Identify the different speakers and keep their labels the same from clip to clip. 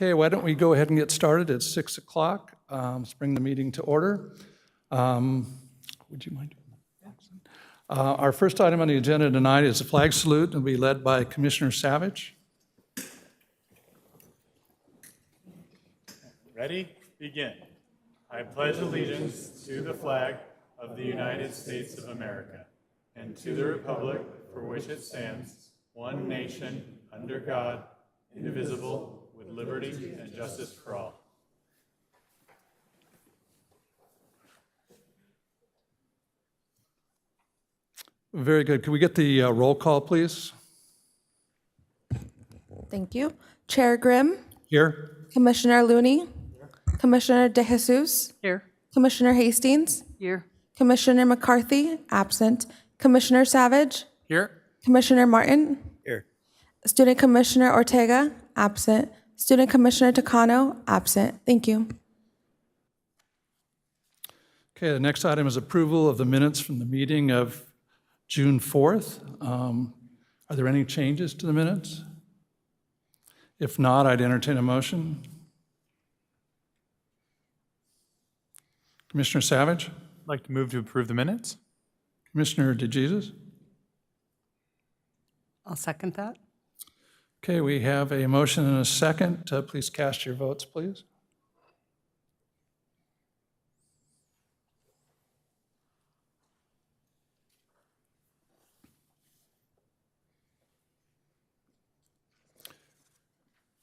Speaker 1: Okay, why don't we go ahead and get started? It's 6 o'clock. Let's bring the meeting to order. Would you mind doing that? Our first item on the agenda tonight is a flag salute, and will be led by Commissioner Savage.
Speaker 2: Ready? Begin. I pledge allegiance to the flag of the United States of America and to the republic for which it stands, one nation, under God, indivisible, with liberty and justice for all.
Speaker 1: Very good. Can we get the roll call, please?
Speaker 3: Thank you. Chair Grimm,
Speaker 1: Here.
Speaker 3: Commissioner Looney, Commissioner De Jesus,
Speaker 4: Here.
Speaker 3: Commissioner Hastings,
Speaker 4: Here.
Speaker 3: Commissioner McCarthy, absent, Commissioner Savage,
Speaker 1: Here.
Speaker 3: Commissioner Martin,
Speaker 1: Here.
Speaker 3: Student Commissioner Ortega, absent, Student Commissioner Takano, absent. Thank you.
Speaker 1: Okay, the next item is approval of the minutes from the meeting of June 4th. Are there any changes to the minutes? If not, I'd entertain a motion. Commissioner Savage?
Speaker 2: I'd like to move to approve the minutes.
Speaker 1: Commissioner DeJesus?
Speaker 4: I'll second that.
Speaker 1: Okay, we have a motion and a second. Please cast your votes, please.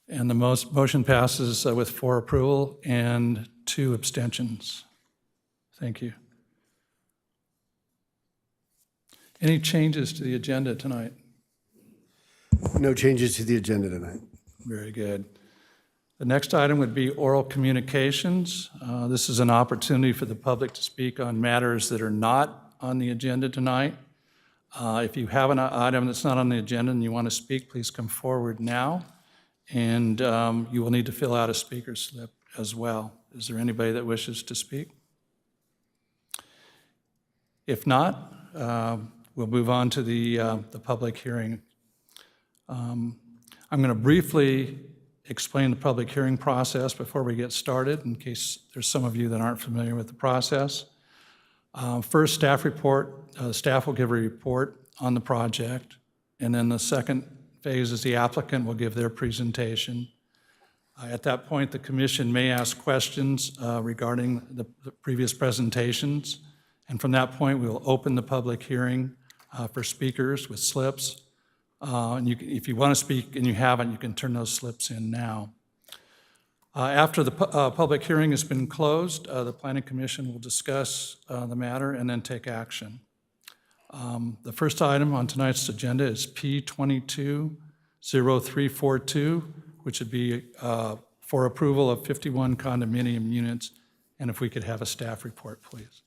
Speaker 1: And the motion passes with 4 approval and 2 abstentions. Thank you. Any changes to the agenda tonight?
Speaker 5: No changes to the agenda tonight.
Speaker 1: Very good. The next item would be oral communications. This is an opportunity for the public to speak on matters that are not on the agenda tonight. If you have an item that's not on the agenda and you want to speak, please come forward now. And you will need to fill out a speaker slip as well. Is there anybody that wishes to speak? If not, we'll move on to the public hearing. I'm going to briefly explain the public hearing process before we get started, in case there's some of you that aren't familiar with the process. First, staff report. Staff will give a report on the project, and then the second phase is the applicant will give their presentation. At that point, the commission may ask questions regarding the previous presentations, and from that point, we will open the public hearing for speakers with slips. And if you want to speak and you haven't, you can turn those slips in now. After the public hearing has been closed, the Planning Commission will discuss the matter and then take action. The first item on tonight's agenda is P220342, which would be for approval of 51 condominium units. And if we could have a staff report, please.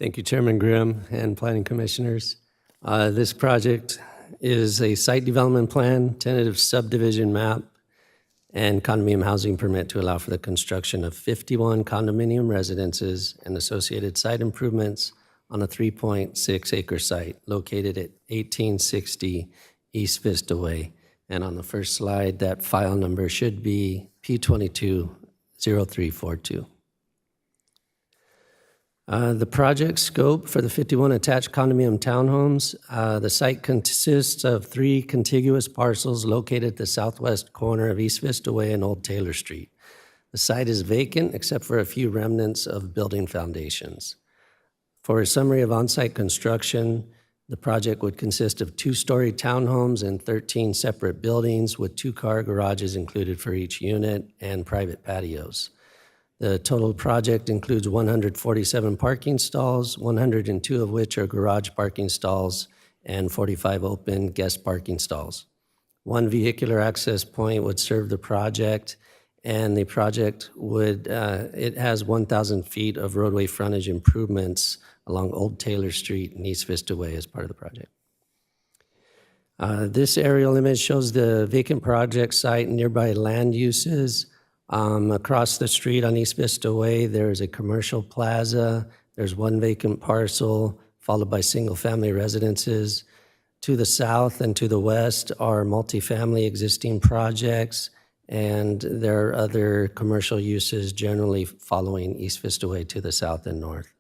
Speaker 6: Thank you, Chairman Grimm and Planning Commissioners. This project is a site development plan, tentative subdivision map, and condominium housing permit to allow for the construction of 51 condominium residences and associated site improvements on a 3.6-acre site located at 1860 East Vista Way. And on the first slide, that file number should be P220342. The project scope for the 51 attached condominium townhomes, the site consists of 3 contiguous parcels located at the southwest corner of East Vista Way and Old Taylor Street. The site is vacant except for a few remnants of building foundations. For a summary of on-site construction, the project would consist of 2-story townhomes and 13 separate buildings with 2-car garages included for each unit and private patios. The total project includes 147 parking stalls, 102 of which are garage parking stalls, and 45 open guest parking stalls. 1 vehicular access point would serve the project, and the project would, it has 1,000 feet of roadway frontage improvements along Old Taylor Street and East Vista Way as part of the project. This aerial image shows the vacant project site and nearby land uses. Across the street on East Vista Way, there's a commercial plaza. There's 1 vacant parcel, followed by single-family residences. To the south and to the west are multifamily existing projects, and there are other commercial uses generally following East Vista Way to the south and north.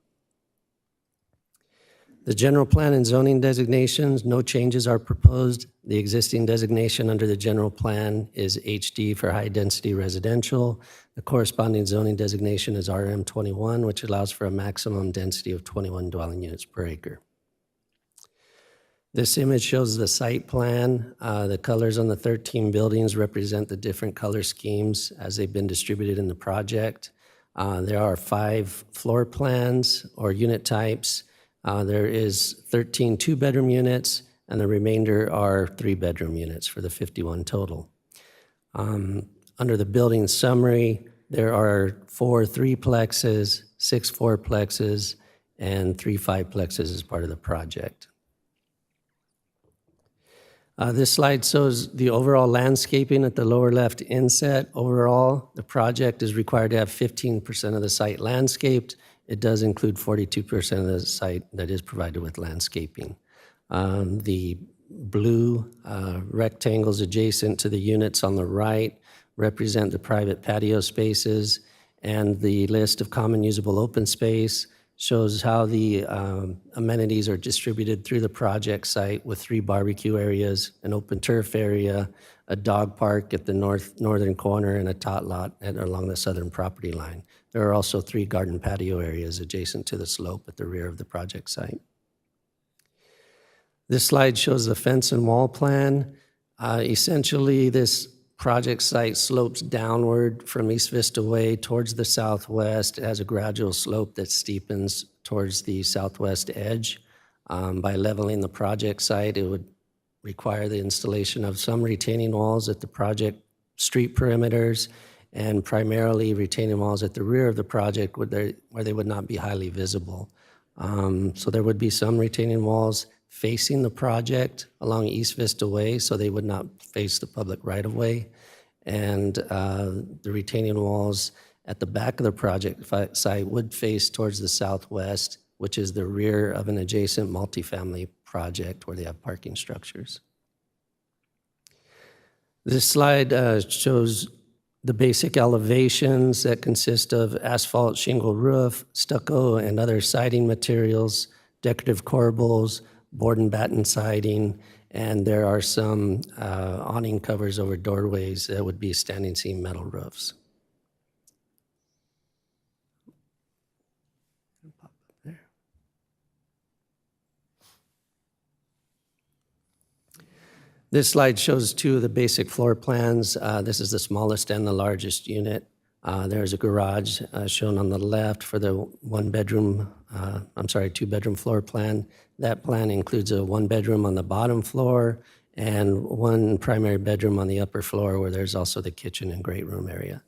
Speaker 6: The general plan and zoning designations, no changes are proposed. The existing designation under the general plan is HD for high-density residential. The corresponding zoning designation is RM21, which allows for a maximum density of 21 dwelling units per acre. This image shows the site plan. The colors on the 13 buildings represent the different color schemes as they've been distributed in the project. There are 5 floor plans or unit types. There is 13 two-bedroom units, and the remainder are 3-bedroom units for the 51 total. Under the building summary, there are 4 3-plexes, 6 4-plexes, and 3 5-plexes as part of the project. This slide shows the overall landscaping at the lower left inset. Overall, the project is required to have 15% of the site landscaped. It does include 42% of the site that is provided with landscaping. The blue rectangles adjacent to the units on the right represent the private patio spaces, and the list of common usable open space shows how the amenities are distributed through the project site with 3 barbecue areas, an open turf area, a dog park at the northern corner, and a tot lot along the southern property line. There are also 3 garden patio areas adjacent to the slope at the rear of the project site. This slide shows the fence and wall plan. Essentially, this project site slopes downward from East Vista Way towards the southwest. It has a gradual slope that steepens towards the southwest edge. By leveling the project site, it would require the installation of some retaining walls at the project street perimeters, and primarily retaining walls at the rear of the project where they would not be highly visible. So there would be some retaining walls facing the project along East Vista Way, so they would not face the public right-of-way. And the retaining walls at the back of the project site would face towards the southwest, which is the rear of an adjacent multifamily project where they have parking structures. This slide shows the basic elevations that consist of asphalt shingle roof, stucco, and other siding materials, decorative corbels, board and batten siding, and there are some awning covers over doorways that would be standing seam metal roofs. This slide shows 2 of the basic floor plans. This is the smallest and the largest unit. There's a garage shown on the left for the 2-bedroom floor plan. That plan includes a 1-bedroom on the bottom floor and 1 primary bedroom on the upper floor, where there's also the kitchen and great room area.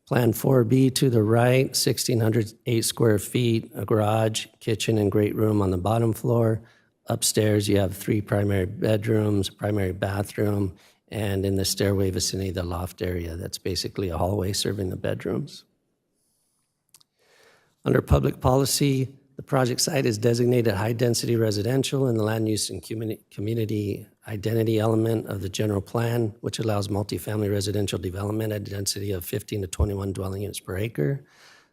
Speaker 6: Plan 4B to the right, 1,608 square feet, a garage, kitchen, and great room on the bottom floor. Upstairs, you have 3 primary bedrooms, a primary bathroom, and in the stairway vicinity, the loft area. That's basically a hallway serving the bedrooms. Under public policy, the project site is designated high-density residential in the land use and community identity element of the general plan, which allows multifamily residential development at a density of 15 to 21 dwelling units per acre.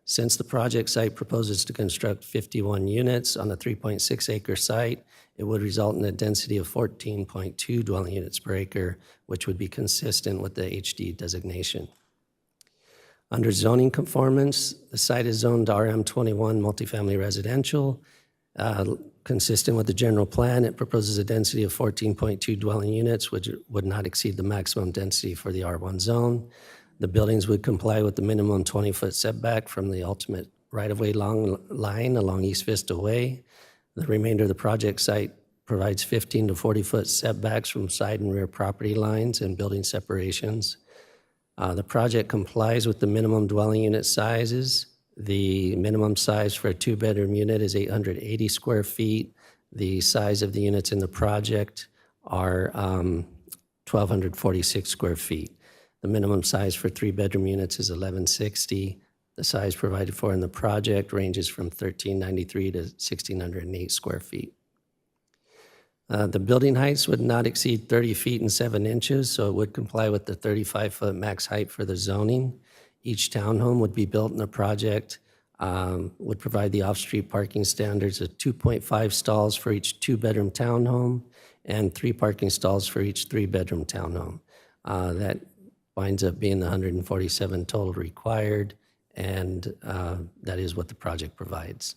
Speaker 6: Since the project site proposes to construct 51 units on a 3.6-acre site, it would result in a density of 14.2 dwelling units per acre, which would be consistent with the HD designation. Under zoning conformance, the site is zoned RM21 multifamily residential. Consistent with the general plan, it proposes a density of 14.2 dwelling units, which would not exceed the maximum density for the R1 zone. The buildings would comply with the minimum 20-foot setback from the ultimate right-of-way line along East Vista Way. The remainder of the project site provides 15 to 40-foot setbacks from side and rear property lines and building separations. The project complies with the minimum dwelling unit sizes. The minimum size for a 2-bedroom unit is 880 square feet. The size of the units in the project are 1,246 square feet. The minimum size for 3-bedroom units is 1,160. The size provided for in the project ranges from 1,393 to 1,608 square feet. The building heights would not exceed 30 feet and 7 inches, so it would comply with the 35-foot max height for the zoning. Each townhome would be built in the project, would provide the off-street parking standards of 2.5 stalls for each 2-bedroom townhome and 3 parking stalls for each 3-bedroom townhome. That winds up being the 147 total required, and that is what the project provides.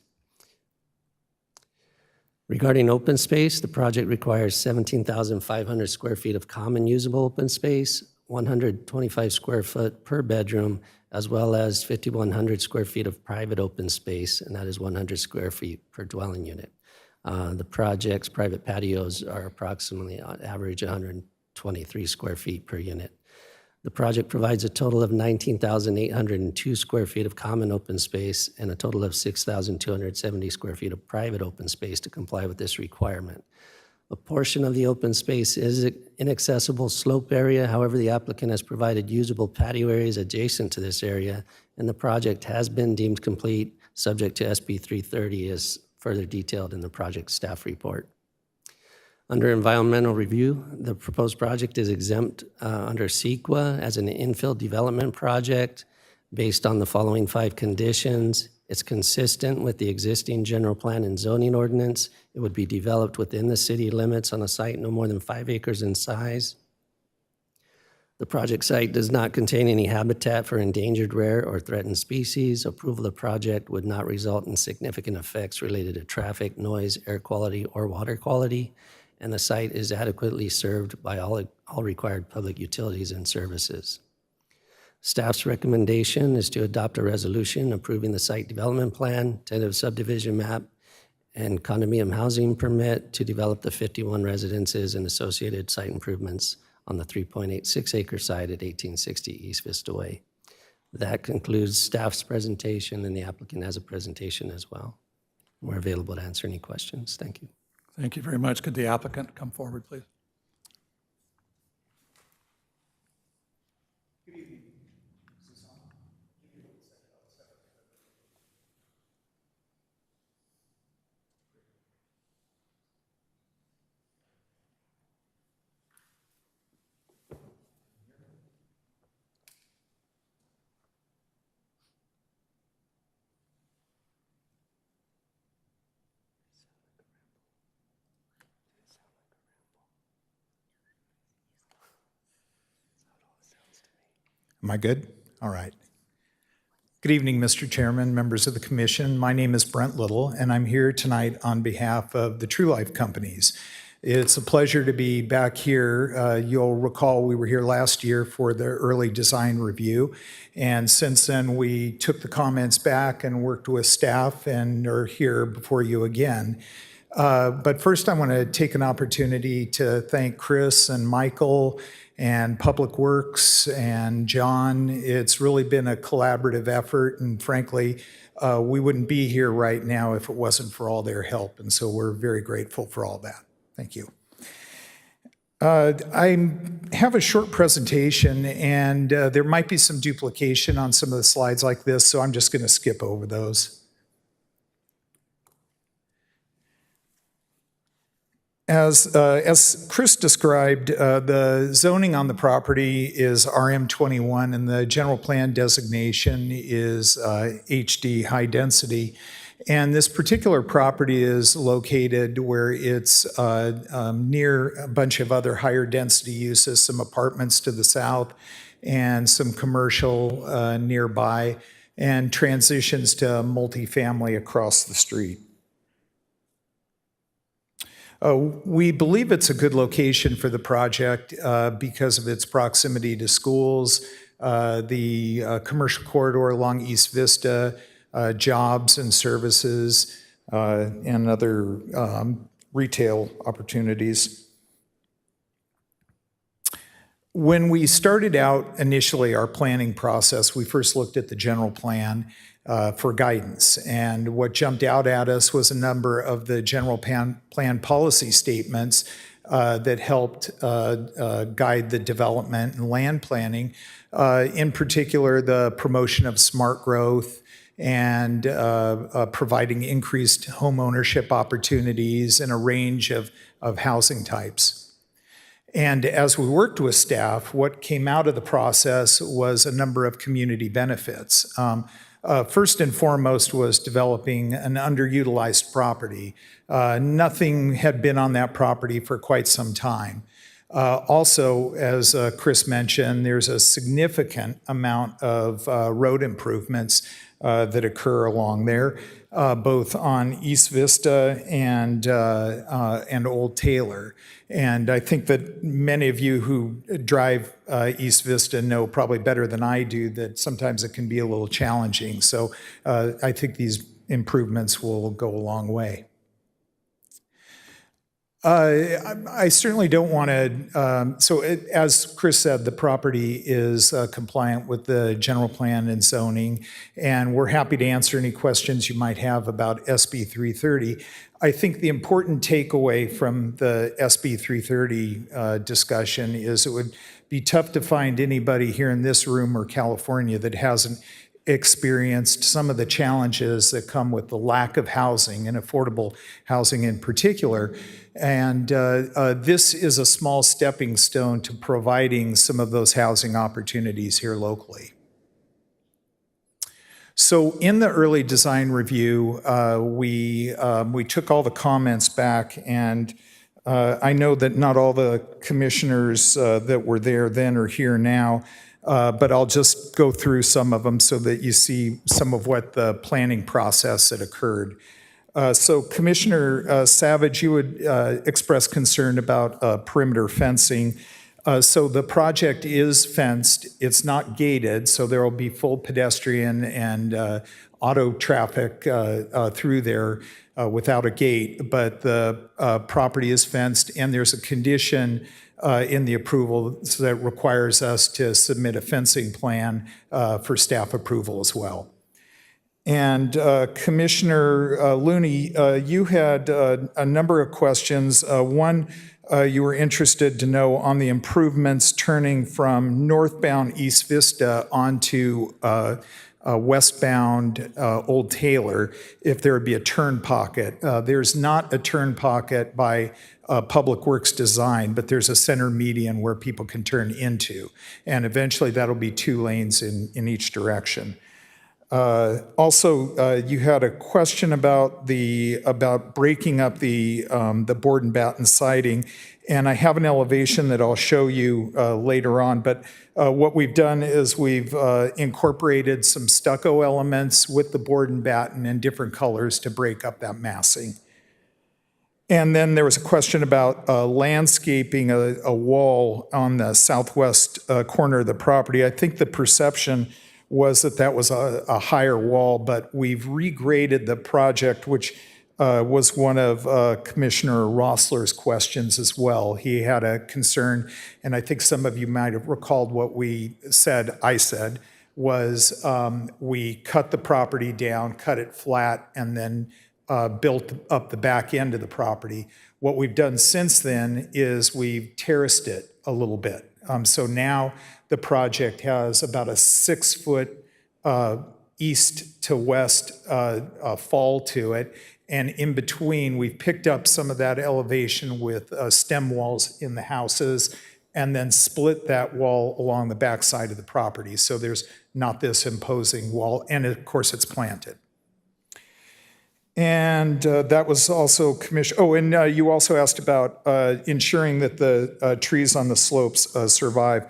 Speaker 6: Regarding open space, the project requires 17,500 square feet of common usable open space, 125 square foot per bedroom, as well as 5,100 square feet of private open space, and that is 100 square feet per dwelling unit. The project's private patios are approximately on average 123 square feet per unit. The project provides a total of 19,802 square feet of common open space and a total of 6,270 square feet of private open space to comply with this requirement. A portion of the open space is inaccessible slope area. However, the applicant has provided usable patio areas adjacent to this area, and the project has been deemed complete, subject to SB 330 as further detailed in the project staff report. Under environmental review, the proposed project is exempt under CEQA as an infill development project based on the following 5 conditions. It's consistent with the existing general plan and zoning ordinance. It would be developed within the city limits on a site no more than 5 acres in size. The project site does not contain any habitat for endangered, rare, or threatened species. Approval of the project would not result in significant effects related to traffic, noise, air quality, or water quality, and the site is adequately served by all required public utilities and services. Staff's recommendation is to adopt a resolution approving the site development plan, tentative subdivision map, and condominium housing permit to develop the 51 residences and associated site improvements on the 3.86 acre site at 1860 East Vista Way. That concludes staff's presentation, and the applicant has a presentation as well. We're available to answer any questions. Thank you.
Speaker 1: Thank you very much. Could the applicant come forward, please?
Speaker 4: Am I good? All right. Good evening, Mr. Chairman, members of the commission. My name is Brent Little, and I'm here tonight on behalf of the True Life Companies. It's a pleasure to be back here. You'll recall we were here last year for the early design review, and since then we took the comments back and worked with staff and are here before you again. But first I want to take an opportunity to thank Chris and Michael and Public Works and John. It's really been a collaborative effort, and frankly, we wouldn't be here right now if it wasn't for all their help, and so we're very grateful for all that. Thank you. I have a short presentation, and there might be some duplication on some of the slides like this, so I'm just going to skip over those. As Chris described, the zoning on the property is RM21, and the general plan designation is HD, high density. And this particular property is located where it's near a bunch of other higher density uses, some apartments to the south and some commercial nearby, and transitions to multifamily across the street. We believe it's a good location for the project because of its proximity to schools, the commercial corridor along East Vista, jobs and services, and other retail opportunities. When we started out initially our planning process, we first looked at the general plan for guidance. And what jumped out at us was a number of the general plan policy statements that helped guide the development and land planning, in particular the promotion of smart growth and providing increased home ownership opportunities and a range of of housing types. And as we worked with staff, what came out of the process was a number of community benefits. First and foremost was developing an underutilized property. Nothing had been on that property for quite some time. Also, as Chris mentioned, there's a significant amount of road improvements that occur along there, both on East Vista and Old Taylor. And I think that many of you who drive East Vista know probably better than I do that sometimes it can be a little challenging. So I think these improvements will go a long way. I certainly don't want to, as Chris said, the property is compliant with the general plan and zoning, and we're happy to answer any questions you might have about SB 330. I think the important takeaway from the SB 330 discussion is it would be tough to find anybody here in this room or California that hasn't experienced some of the challenges that come with the lack of housing and affordable housing in particular. And this is a small stepping stone to providing some of those housing opportunities here locally. So in the early design review, we took all the comments back, and I know that not all the commissioners that were there then are here now, but I'll just go through some of them so that you see some of what the planning process that occurred. So Commissioner Savage, you would express concern about perimeter fencing. So the project is fenced. It's not gated, so there will be full pedestrian and auto traffic through there without a gate. But the property is fenced, and there's a condition in the approval that requires us to submit a fencing plan for staff approval as well. And Commissioner Looney, you had a number of questions. One, you were interested to know on the improvements turning from northbound East Vista onto westbound Old Taylor, if there would be a turn pocket. There's not a turn pocket by Public Works design, but there's a center median where people can turn into. And eventually that'll be 2 lanes in each direction. Also, you had a question about breaking up the board and batten siding, and I have an elevation that I'll show you later on. But what we've done is we've incorporated some stucco elements with the board and batten in different colors to break up that massing. And then there was a question about landscaping a wall on the southwest corner of the property. I think the perception was that was a higher wall, but we've regraded the project, which was one of Commissioner Rossler's questions as well. He had a concern, and I think some of you might have recalled what I said, was we cut the property down, cut it flat, and then built up the back end of the property. What we've done since then is we've terraced it a little bit. So now the project has about a 6-foot east to west fall to it. And in between, we've picked up some of that elevation with stem walls in the houses and then split that wall along the back side of the property. So there's not this imposing wall. And of course, it's planted. And that was also and you also asked about ensuring that the trees on the slopes survive.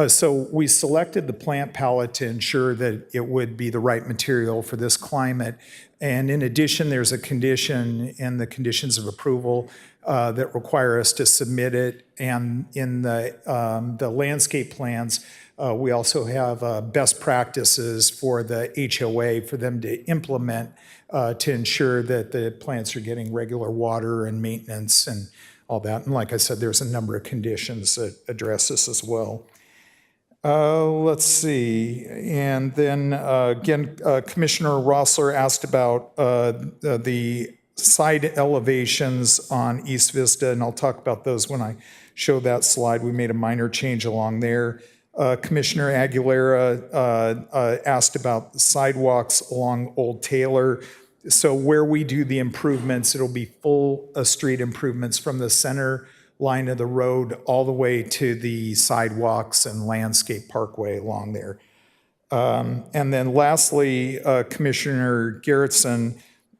Speaker 4: So we selected the plant palette to ensure that it would be the right material for this climate. And in addition, there's a condition in the conditions of approval that require us to submit it. And in the landscape plans, we also have best practices for the HOA for them to implement to ensure that the plants are getting regular water and maintenance and all that. And like I said, there's a number of conditions that address this as well. Let's see. And then again, Commissioner Rossler asked about the side elevations on East Vista, and I'll talk about those when I show that slide. We made a minor change along there. Commissioner Aguilera asked about the sidewalks along Old Taylor. So where we do the improvements, it'll be full street improvements from the center line of the road all the way to the sidewalks and landscape parkway along there. And then lastly, Commissioner Garrettson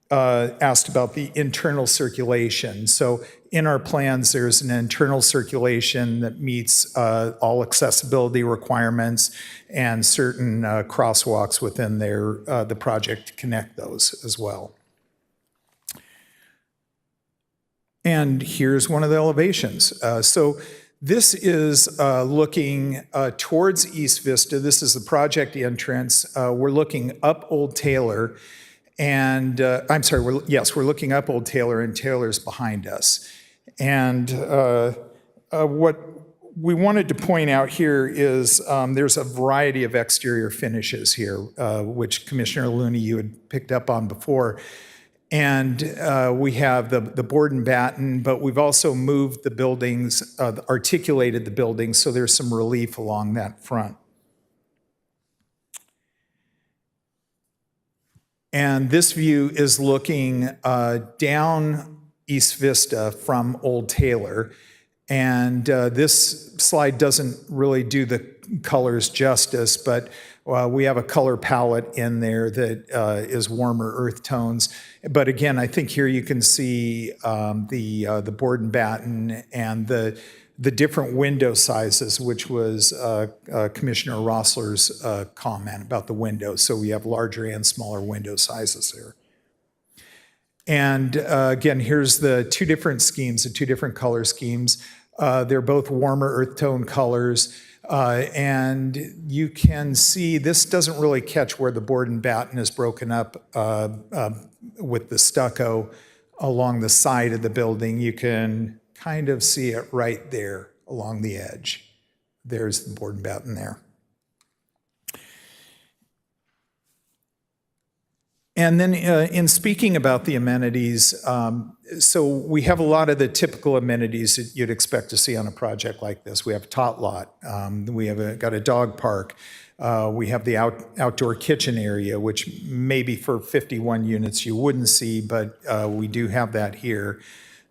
Speaker 4: asked about the internal circulation. So in our plans, there's an internal circulation that meets all accessibility requirements and certain crosswalks within there, the project to connect those as well. And here's one of the elevations. So this is looking towards East Vista. This is the project entrance. We're looking up Old Taylor. And I'm sorry, we're looking up Old Taylor, and Taylor's behind us. And what we wanted to point out here is there's a variety of exterior finishes here, which Commissioner Looney, you had picked up on before. And we have the board and batten, but we've also moved the buildings, articulated the buildings, so there's some relief along that front. And this view is looking down East Vista from Old Taylor. And this slide doesn't really do the colors justice, but we have a color palette in there that is warmer earth tones. But again, I think here you can see the board and batten and the different window sizes, which was Commissioner Rossler's comment about the windows. So we have larger and smaller window sizes there. And again, here's the two different schemes, the two different color schemes. They're both warmer earth tone colors. And you can see this doesn't really catch where the board and batten is broken up with the stucco along the side of the building. You can kind of see it right there along the edge. There's the board and batten there. And then in speaking about the amenities, so we have a lot of the typical amenities that you'd expect to see on a project like this. We have a tot lot. We have got a dog park. We have the outdoor kitchen area, which maybe for 51 units you wouldn't see, but we do have that here.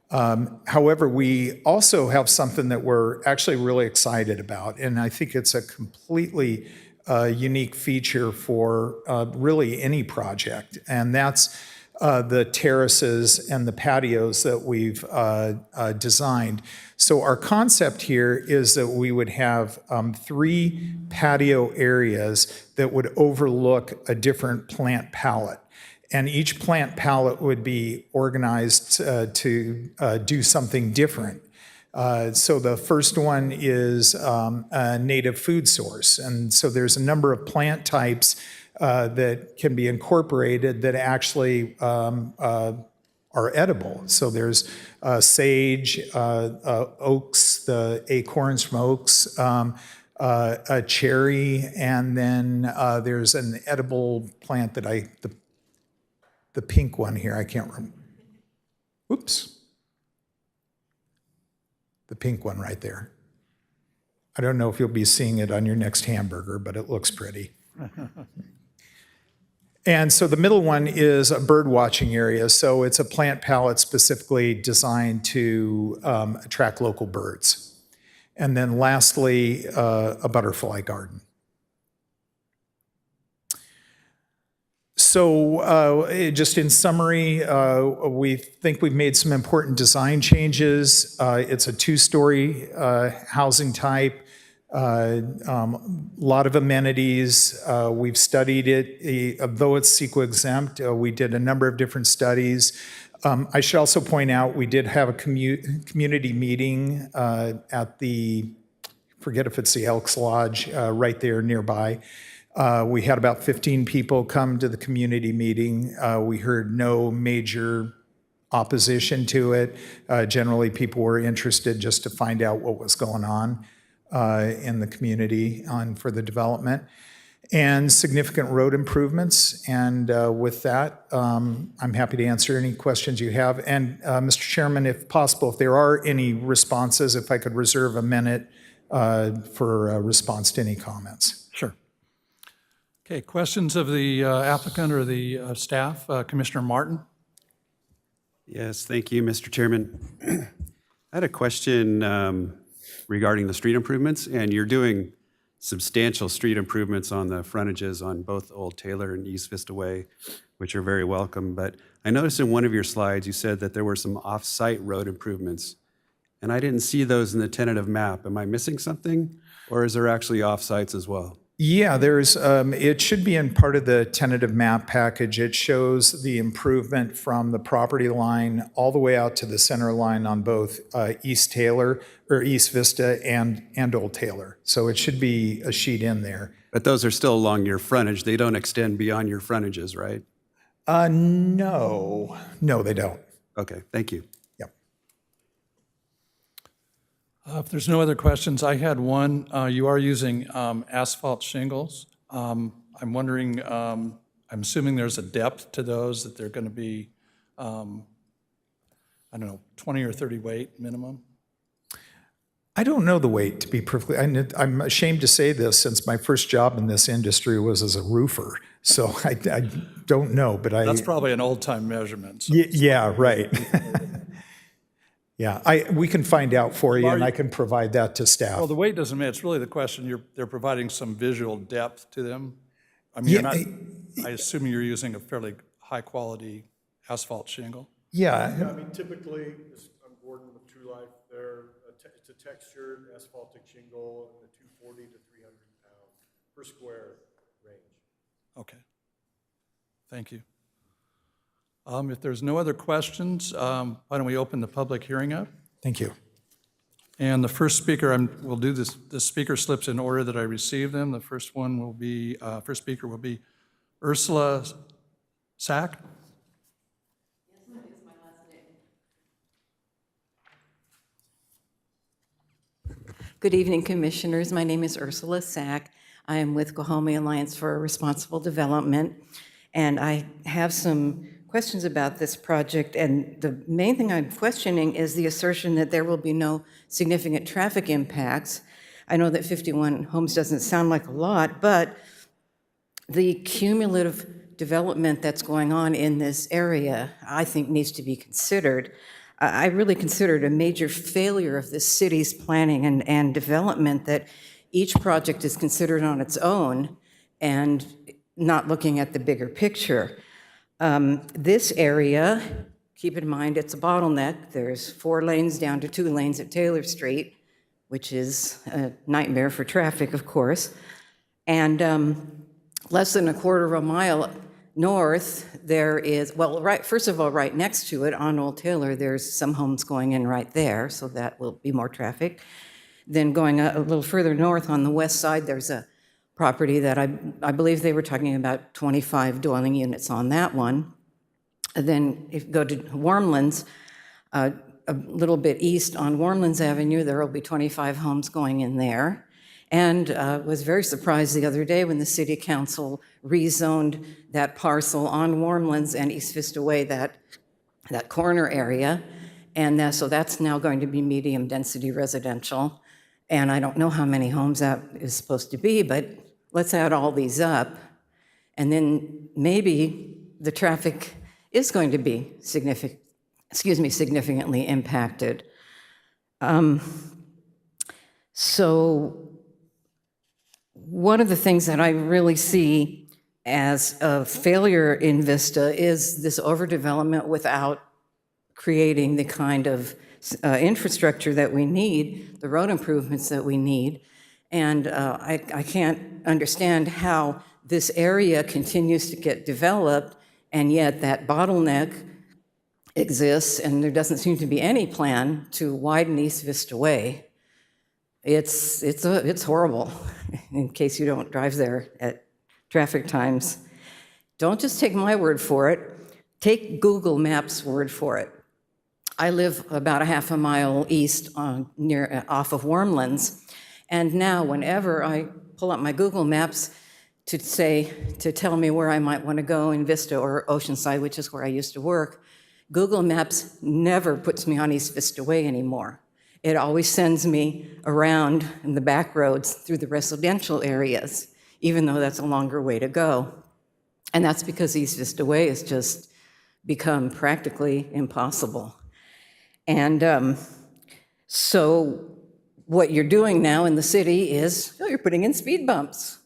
Speaker 4: However, we also have something that we're actually really excited about, and I think it's a completely unique feature for really any project, and that's the terraces and the patios that we've designed. So our concept here is that we would have 3 patio areas that would overlook a different plant palette. And each plant palette would be organized to do something different. So the first one is a native food source. And so there's a number of plant types that can be incorporated that actually are edible. So there's sage, oaks, the acorns from oaks, a cherry, and then there's an edible plant that the pink one here, I can't remember. Oops. The pink one right there. I don't know if you'll be seeing it on your next hamburger, but it looks pretty. And so the middle one is a bird watching area. So it's a plant palette specifically designed to attract local birds. And then lastly, a butterfly garden. So just in summary, we think we've made some important design changes. It's a 2-story housing type, lot of amenities. We've studied it, though it's CEQA exempt, we did a number of different studies. I should also point out we did have a community meeting at the, forget if it's the Elks Lodge, right there nearby. We had about 15 people come to the community meeting. We heard no major opposition to it. Generally, people were interested just to find out what was going on in the community for the development. And significant road improvements. And with that, I'm happy to answer any questions you have. And Mr. Chairman, if possible, if there are any responses, if I could reserve a minute for a response to any comments.
Speaker 1: Sure. Okay, questions of the applicant or the staff? Commissioner Martin?
Speaker 7: Yes, thank you, Mr. Chairman. I had a question regarding the street improvements, and you're doing substantial street improvements on the frontages on both Old Taylor and East Vista Way, which are very welcome. But I noticed in one of your slides, you said that there were some off-site road improvements, and I didn't see those in the tentative map. Am I missing something, or is there actually off-sites as well?
Speaker 4: Yeah, there's, it should be in part of the tentative map package. It shows the improvement from the property line all the way out to the center line on both East Taylor, or East Vista and Old Taylor. So it should be a sheet in there.
Speaker 7: But those are still along your frontage. They don't extend beyond your frontages, right?
Speaker 4: No, they don't.
Speaker 7: Okay, thank you.
Speaker 4: Yep.
Speaker 1: If there's no other questions, I had one. You are using asphalt shingles. I'm wondering, I'm assuming there's a depth to those, that they're going to be, I don't know, 20 or 30 weight minimum?
Speaker 4: I don't know the weight, to be perfectly, I'm ashamed to say this, since my first job in this industry was as a roofer. So I don't know, but
Speaker 1: That's probably an old-time measurement. So.
Speaker 4: Yeah, right. Yeah, we can find out for you, and I can provide that to staff.
Speaker 1: Well, the weight doesn't matter. It's really the question, they're providing some visual depth to them. I mean,
Speaker 4: Yeah,
Speaker 1: I assume you're using a fairly high-quality asphalt shingle.
Speaker 4: Yeah,
Speaker 5: I mean, typically, I'm Gordon with True Life, it's a textured asphaltic shingle in the 240 to 300 pound per square range.
Speaker 1: Okay. Thank you. If there's no other questions, why don't we open the public hearing up?
Speaker 4: thank you.
Speaker 1: And the first speaker, we'll do the speaker slips in order that I received them. The first one will be, first speaker will be Ursula Sack.
Speaker 8: Good evening, Commissioners. My name is Ursula Sack. I am with Coahoma Alliance for Responsible Development, and I have some questions about this project. And the main thing I'm questioning is the assertion that there will be no significant traffic impacts. I know that 51 homes doesn't sound like a lot, but the cumulative development that's going on in this area, I think, needs to be considered. I really consider it a major failure of the city's planning and development that each project is considered on its own and not looking at the bigger picture. This area, keep in mind, it's a bottleneck. There's 4 lanes down to 2 lanes at Taylor Street, which is a nightmare for traffic, of course. And less than a quarter of a mile north, there is, well, first of all, right next to it on Old Taylor, there's some homes going in right there, so that will be more traffic. Then going a little further north on the west side, there's a property that I believe they were talking about 25 dwelling units on that one. And then if you go to Warmlands, a little bit east on Warmlands Avenue, there will be 25 homes going in there. And was very surprised the other day when the city council rezoned that parcel on Warmlands and East Vista Way, that corner area. And so that's now going to be medium density residential. And I don't know how many homes that is supposed to be, but let's add all these up. And then maybe the traffic is going to be significantly impacted. So one of the things that I really see as a failure in Vista is this overdevelopment without creating the kind of infrastructure that we need, the road improvements that we need. And I can't understand how this area continues to get developed, and yet that bottleneck exists, and there doesn't seem to be any plan to widen East Vista Way. It's horrible, in case you don't drive there at traffic times. Don't just take my word for it. Take Google Maps' word for it. I live about a half a mile east off of Warmlands, and now whenever I pull up my Google Maps to tell me where I might want to go in Vista or Oceanside, which is where I used to work, Google Maps never puts me on East Vista Way anymore. It always sends me around in the back roads through the residential areas. even though that's a longer way to go. And that's because East Vista Way has just become practically impossible. And so what you're doing now in the city is, oh, you're putting in speed bumps.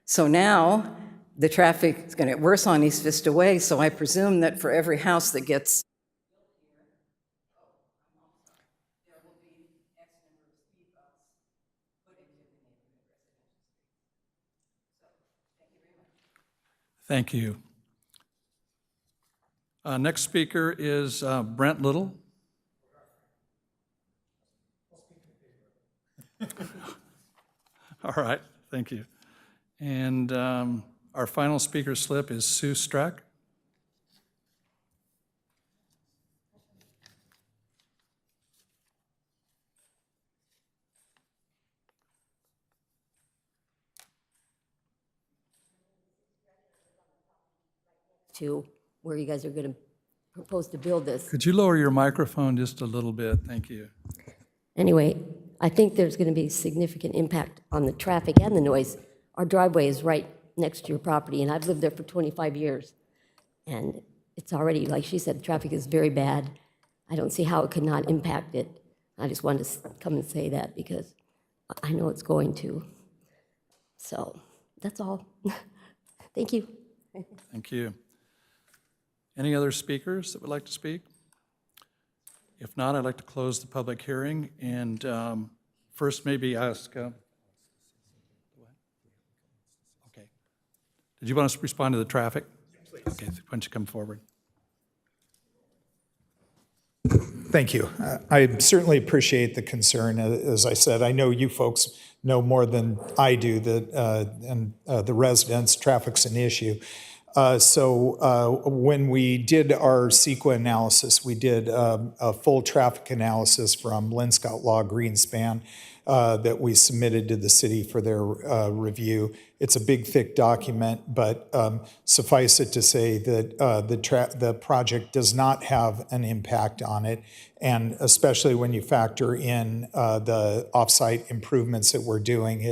Speaker 8: So now the traffic is going to get worse on East Vista Way, so I presume that for every house that gets
Speaker 1: Thank you. Next speaker is Brent Little. All right, thank you. And our final speaker slip is Sue Strack.
Speaker 9: To where you guys are going to propose to build this.
Speaker 1: Could you lower your microphone just a little bit? Thank you.
Speaker 9: Anyway, I think there's going to be significant impact on the traffic and the noise. Our driveway is right next to your property, and I've lived there for 25 years. And it's already, like she said, the traffic is very bad. I don't see how it could not impact it. I just wanted to come and say that because I know it's going to. So that's all. Thank you.
Speaker 1: Thank you. Any other speakers that would like to speak? If not, I'd like to close the public hearing and first maybe ask, okay. Did you want us to respond to the traffic? Please. Okay, why don't you come forward?
Speaker 4: Thank you. I certainly appreciate the concern. As I said, I know you folks know more than I do that, and the residents, traffic's an issue. So when we did our CEQA analysis, we did a full traffic analysis from Linscott Law Greenspan that we submitted to the city for their review. It's a big, thick document, but suffice it to say that the project does not have an impact on it, and especially when you factor in the offsite improvements that we're doing,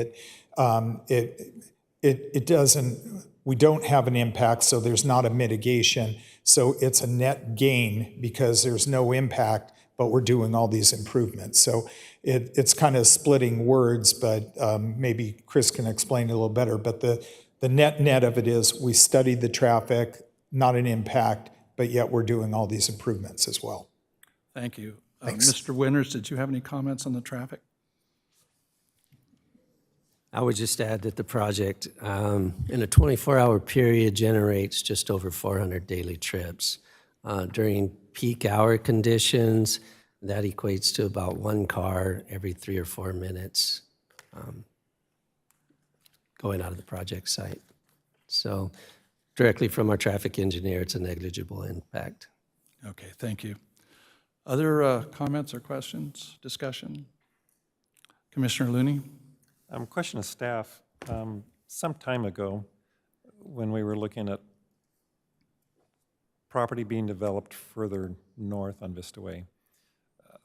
Speaker 4: it doesn't. We don't have an impact, so there's not a mitigation. So it's a net gain because there's no impact, but we're doing all these improvements. So it's kind of splitting words, but maybe Chris can explain it a little better. But the net of it is we studied the traffic, not an impact, but yet we're doing all these improvements as well.
Speaker 1: Thank you.
Speaker 4: Thanks.
Speaker 1: Mr. Winters, did you have any comments on the traffic?
Speaker 6: I would just add that the project, in a 24-hour period, generates just over 400 daily trips. During peak hour conditions, that equates to about one car every 3 or 4 minutes going out of the project site. So directly from our traffic engineer, it's a negligible impact.
Speaker 1: Okay, thank you. Other comments or questions, discussion? Commissioner Looney?
Speaker 10: Question of staff. Some time ago, when we were looking at property being developed further north on Vista Way,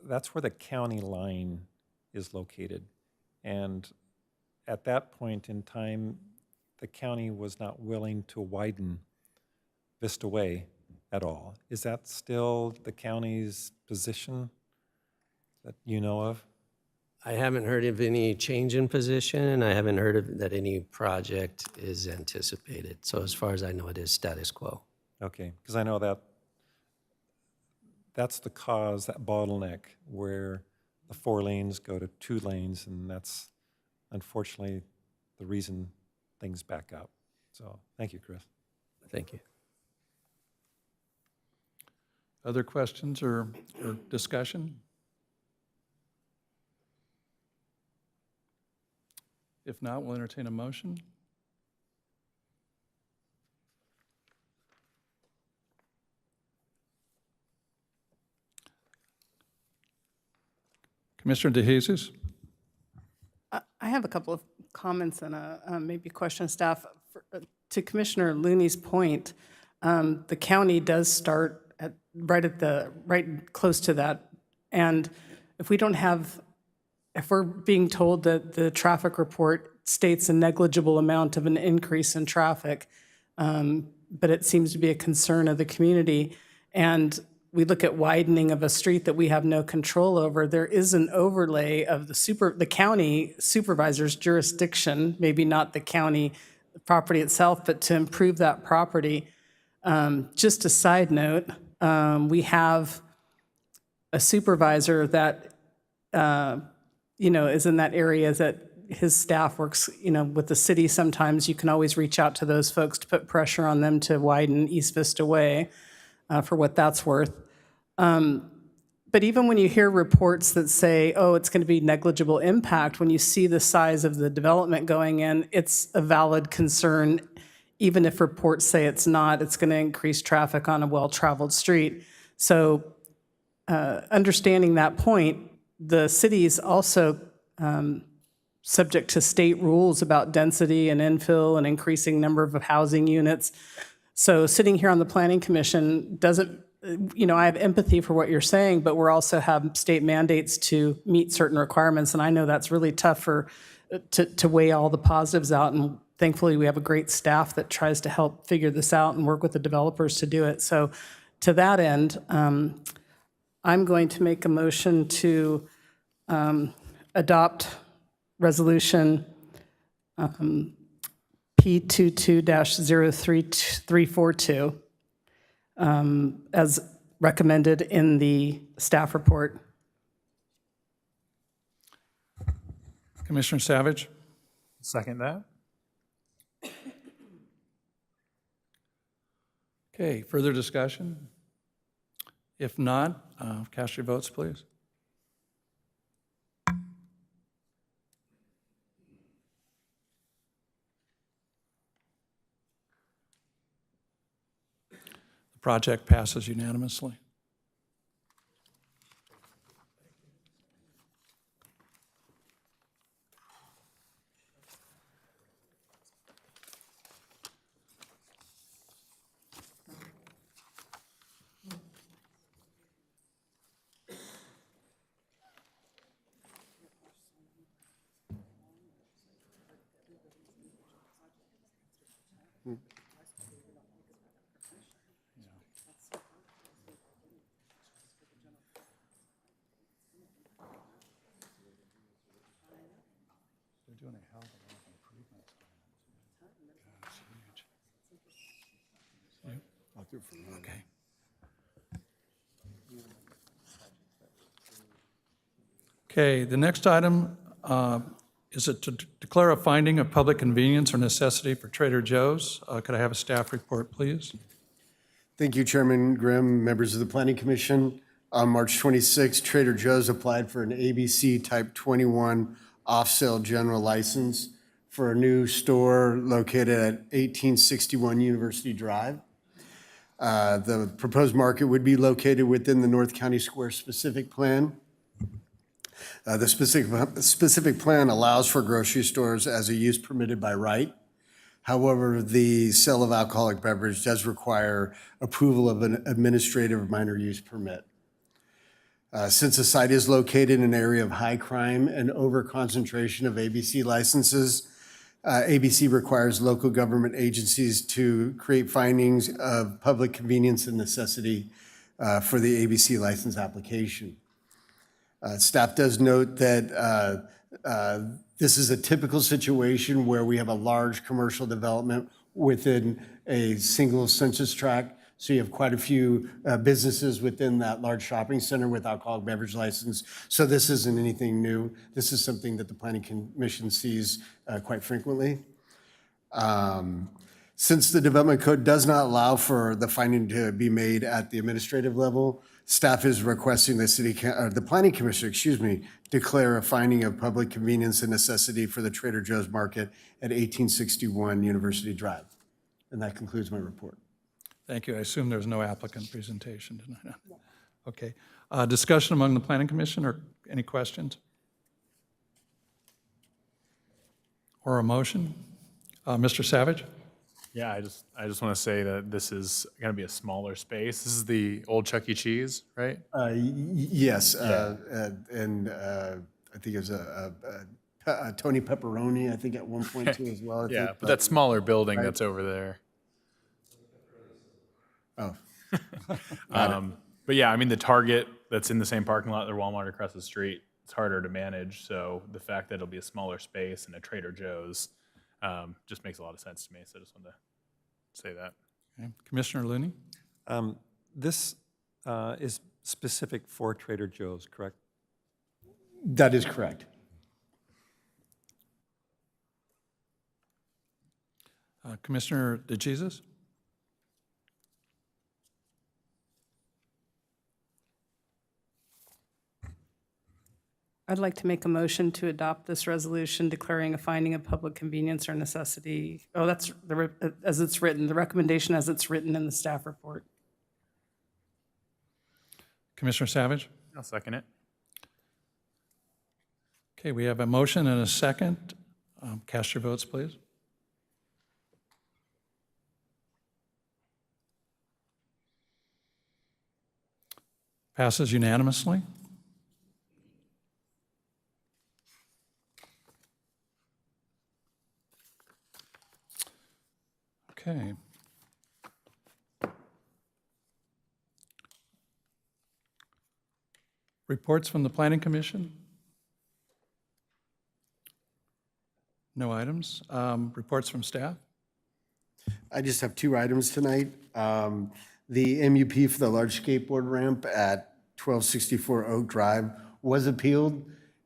Speaker 10: that's where the county line is located. And at that point in time, the county was not willing to widen Vista Way at all. Is that still the county's position that you know of?
Speaker 6: I haven't heard of any change in position, and I haven't heard of that any project is anticipated. So as far as I know, it is status quo.
Speaker 10: Okay, because I know that that's the cause, that bottleneck, where the 4 lanes go to 2 lanes, and that's unfortunately the reason things back up. So thank you, Chris.
Speaker 6: Thank you.
Speaker 1: Other questions or discussion? If not, we'll entertain a motion. Commissioner DeJesus?
Speaker 11: I have a couple of comments and maybe a question of staff. To Commissioner Looney's point, the county does start right close to that. And if we're being told that the traffic report states a negligible amount of an increase in traffic, but it seems to be a concern of the community. And we look at widening of a street that we have no control over. There is an overlay of the county supervisor's jurisdiction, maybe not the county property itself, but to improve that property. Just a side note, we have a supervisor that, is in that area, that his staff works, with the city. Sometimes you can always reach out to those folks to put pressure on them to widen East Vista Way, for what that's worth. But even when you hear reports that say, oh, it's going to be negligible impact, when you see the size of the development going in, it's a valid concern. Even if reports say it's not, it's going to increase traffic on a well-traveled street. So understanding that point, the city is also subject to state rules about density and infill and increasing number of housing units. So sitting here on the Planning Commission doesn't, I have empathy for what you're saying, but we're also have state mandates to meet certain requirements. And I know that's really tough to weigh all the positives out. And thankfully, we have a great staff that tries to help figure this out and work with the developers to do it. So to that end, I'm going to make a motion to adopt resolution P22-03342 as recommended in the staff report.
Speaker 1: Commissioner Savage?
Speaker 2: Second that.
Speaker 1: Okay, further discussion? If not, cast your votes, please. The project passes unanimously. Okay. Okay, the next item is it to declare a finding of public convenience or necessity for Trader Joe's. Could I have a staff report, please?
Speaker 5: Thank you, Chairman Grimm, members of the Planning Commission. On March 26, Trader Joe's applied for an ABC Type 21 off-sale general license for a new store located at 1861 University Drive. The proposed market would be located within the North County Square specific plan. The specific plan allows for grocery stores as a use permitted by right. However, the sale of alcoholic beverage does require approval of an administrative minor use permit. Since the site is located in an area of high crime and over-concentration of ABC licenses, ABC requires local government agencies to create findings of public convenience and necessity for the ABC license application. Staff does note that this is a typical situation where we have a large commercial development within a single census tract. So you have quite a few businesses within that large shopping center with alcoholic beverage license. So this isn't anything new. This is something that the Planning Commission sees quite frequently. Since the Development Code does not allow for the finding to be made at the administrative level, staff is requesting the Planning Commission, declare a finding of public convenience and necessity for the Trader Joe's Market at 1861 University Drive. And that concludes my report.
Speaker 1: Thank you. I assume there's no applicant presentation tonight. Okay. Discussion among the Planning Commission or any questions? Or a motion? Mr. Savage?
Speaker 2: Yeah, I just want to say that this is going to be a smaller space. This is the old Chuck E. Cheese, right?
Speaker 5: Yes, and I think it was a Tony Pepperoni, I think at one point too as well. I
Speaker 12: Yeah,
Speaker 5: think,
Speaker 12: but that smaller building that's over there.
Speaker 5: Oh,
Speaker 12: But yeah, I mean, the Target that's in the same parking lot, their Walmart across the street, it's harder to manage. So the fact that it'll be a smaller space and a Trader Joe's just makes a lot of sense to me. So I just wanted to say that.
Speaker 1: Okay. Commissioner Looney?
Speaker 10: This is specific for Trader Joe's, correct?
Speaker 5: that is correct.
Speaker 1: Commissioner DeJesus?
Speaker 11: I'd like to make a motion to adopt this resolution declaring a finding of public convenience or necessity. Oh, that's as it's written, the recommendation as it's written in the staff report.
Speaker 1: Commissioner Savage?
Speaker 12: I'll second it.
Speaker 1: Okay, we have a motion and a second. Cast your votes, please. Passes unanimously. Okay. Reports from the Planning Commission? No items. Reports from staff?
Speaker 5: I just have 2 items tonight. The MUP for the large skateboard ramp at 1264 Oak Drive was appealed,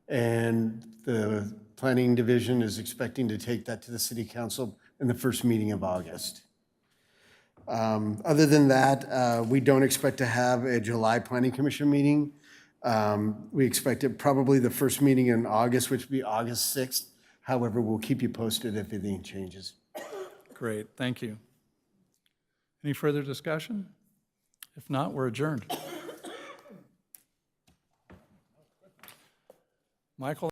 Speaker 5: and the Planning Division is expecting to take that to the City Council in the first meeting of August. Other than that, we don't expect to have a July Planning Commission meeting. We expect it probably the first meeting in August, which would be August 6th. However, we'll keep you posted if anything changes.
Speaker 1: Great, thank you. Any further discussion? If not, we're adjourned. Michael?